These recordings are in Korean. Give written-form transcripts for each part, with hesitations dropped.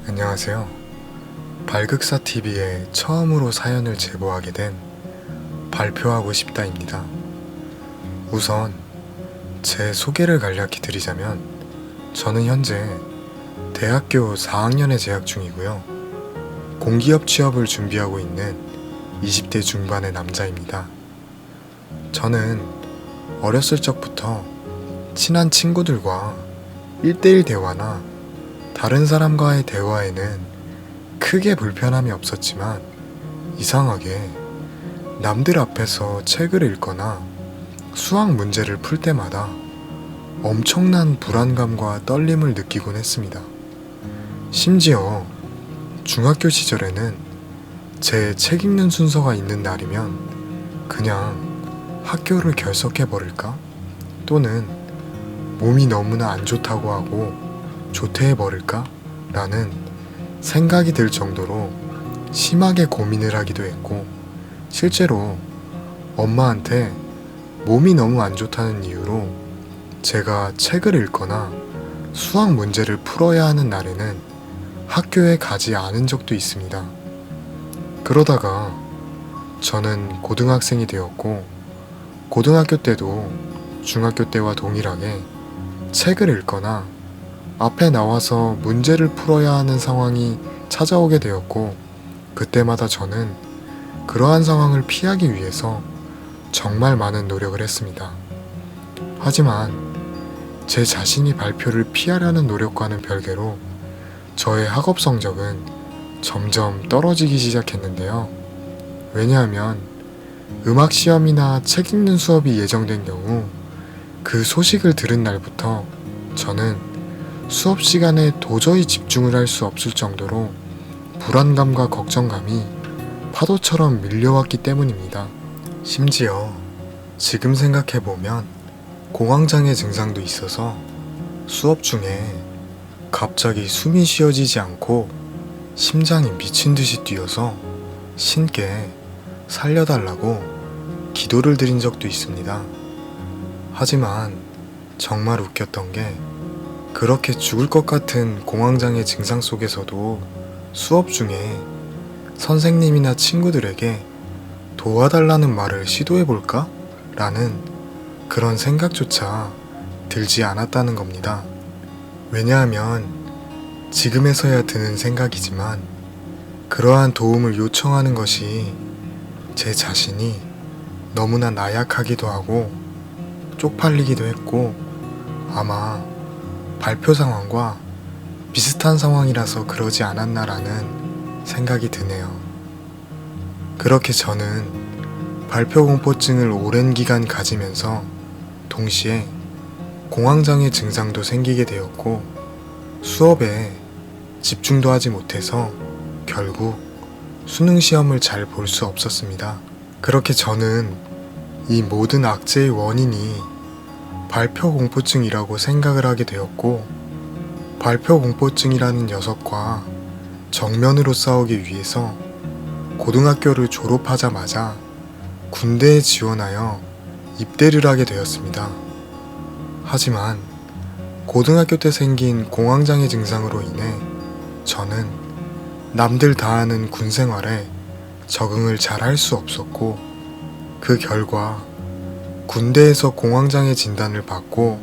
안녕하세요. 발극사TV에 처음으로 사연을 제보하게 된 발표하고 싶다입니다. 우선 제 소개를 간략히 드리자면 저는 현재 대학교 4학년에 재학 중이고요. 공기업 취업을 준비하고 있는 20대 중반의 남자입니다. 저는 어렸을 적부터 친한 친구들과 1대1 대화나 다른 사람과의 대화에는 크게 불편함이 없었지만 이상하게 남들 앞에서 책을 읽거나 수학 문제를 풀 때마다 엄청난 불안감과 떨림을 느끼곤 했습니다. 심지어 중학교 시절에는 제 책 읽는 순서가 있는 날이면 그냥 학교를 결석해버릴까? 또는 몸이 너무나 안 좋다고 하고 조퇴해버릴까? 라는 생각이 들 정도로 심하게 고민을 하기도 했고, 실제로 엄마한테 몸이 너무 안 좋다는 이유로 제가 책을 읽거나 수학 문제를 풀어야 하는 날에는 학교에 가지 않은 적도 있습니다. 그러다가 저는 고등학생이 되었고, 고등학교 때도 중학교 때와 동일하게 책을 읽거나 앞에 나와서 문제를 풀어야 하는 상황이 찾아오게 되었고, 그때마다 저는 그러한 상황을 피하기 위해서 정말 많은 노력을 했습니다. 하지만 제 자신이 발표를 피하려는 노력과는 별개로 저의 학업 성적은 점점 떨어지기 시작했는데요. 왜냐하면 음악 시험이나 책 읽는 수업이 예정된 경우 그 소식을 들은 날부터 저는 수업 시간에 도저히 집중을 할 수 없을 정도로 불안감과 걱정감이 파도처럼 밀려왔기 때문입니다. 심지어 지금 생각해보면 공황장애 증상도 있어서 수업 중에 갑자기 숨이 쉬어지지 않고 심장이 미친 듯이 뛰어서 신께 살려달라고 기도를 드린 적도 있습니다. 하지만 정말 웃겼던 게 그렇게 죽을 것 같은 공황장애 증상 속에서도 수업 중에 선생님이나 친구들에게 도와달라는 말을 시도해볼까? 라는 그런 생각조차 들지 않았다는 겁니다. 왜냐하면 지금에서야 드는 생각이지만 그러한 도움을 요청하는 것이 제 자신이 너무나 나약하기도 하고 쪽팔리기도 했고, 아마 발표 상황과 비슷한 상황이라서 그러지 않았나라는 생각이 드네요. 그렇게 저는 발표 공포증을 오랜 기간 가지면서 동시에 공황장애 증상도 생기게 되었고, 수업에 집중도 하지 못해서 결국 수능 시험을 잘 볼 수 없었습니다. 그렇게 저는 이 모든 악재의 원인이 발표 공포증이라고 생각을 하게 되었고, 발표 공포증이라는 녀석과 정면으로 싸우기 위해서 고등학교를 졸업하자마자 군대에 지원하여 입대를 하게 되었습니다. 하지만 고등학교 때 생긴 공황장애 증상으로 인해 저는 남들 다 하는 군 생활에 적응을 잘 할 수 없었고, 그 결과 군대에서 공황장애 진단을 받고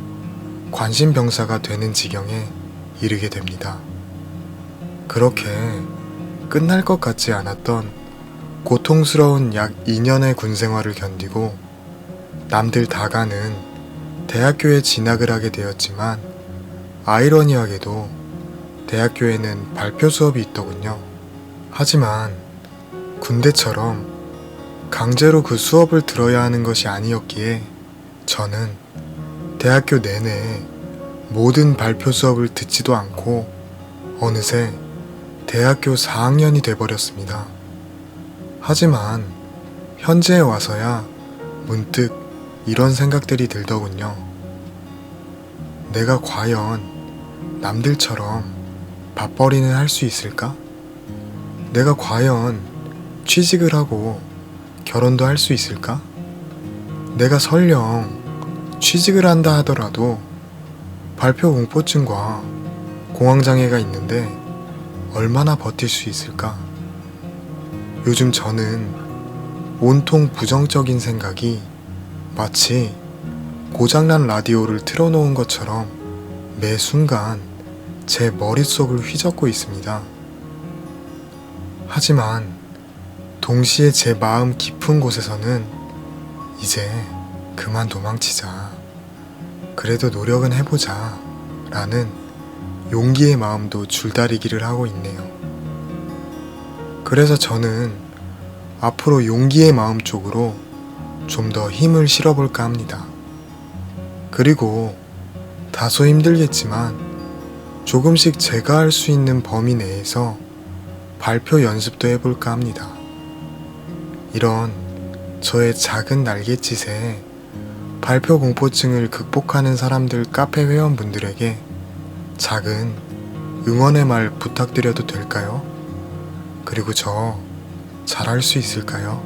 관심병사가 되는 지경에 이르게 됩니다. 그렇게 끝날 것 같지 않았던 고통스러운 약 2년의 군 생활을 견디고 남들 다 가는 대학교에 진학을 하게 되었지만, 아이러니하게도 대학교에는 발표 수업이 있더군요. 하지만 군대처럼 강제로 그 수업을 들어야 하는 것이 아니었기에 저는 대학교 내내 모든 발표 수업을 듣지도 않고 어느새 대학교 4학년이 돼버렸습니다. 하지만 현재에 와서야 문득 이런 생각들이 들더군요. 내가 과연 남들처럼 밥벌이는 할 수 있을까? 내가 과연 취직을 하고 결혼도 할 수 있을까? 내가 설령 취직을 한다 하더라도 발표 공포증과 공황장애가 있는데 얼마나 버틸 수 있을까? 요즘 저는 온통 부정적인 생각이 마치 고장난 라디오를 틀어놓은 것처럼 매 순간 제 머릿속을 휘젓고 있습니다. 하지만 동시에 제 마음 깊은 곳에서는 이제 그만 도망치자. 그래도 노력은 해보자. 라는 용기의 마음도 줄다리기를 하고 있네요. 그래서 저는 앞으로 용기의 마음 쪽으로 좀 더 힘을 실어볼까 합니다. 그리고 다소 힘들겠지만 조금씩 제가 할 수 있는 범위 내에서 발표 연습도 해볼까 합니다. 이런 저의 작은 날갯짓에 발표 공포증을 극복하는 사람들 카페 회원분들에게 작은 응원의 말 부탁드려도 될까요? 그리고 저 잘할 수 있을까요?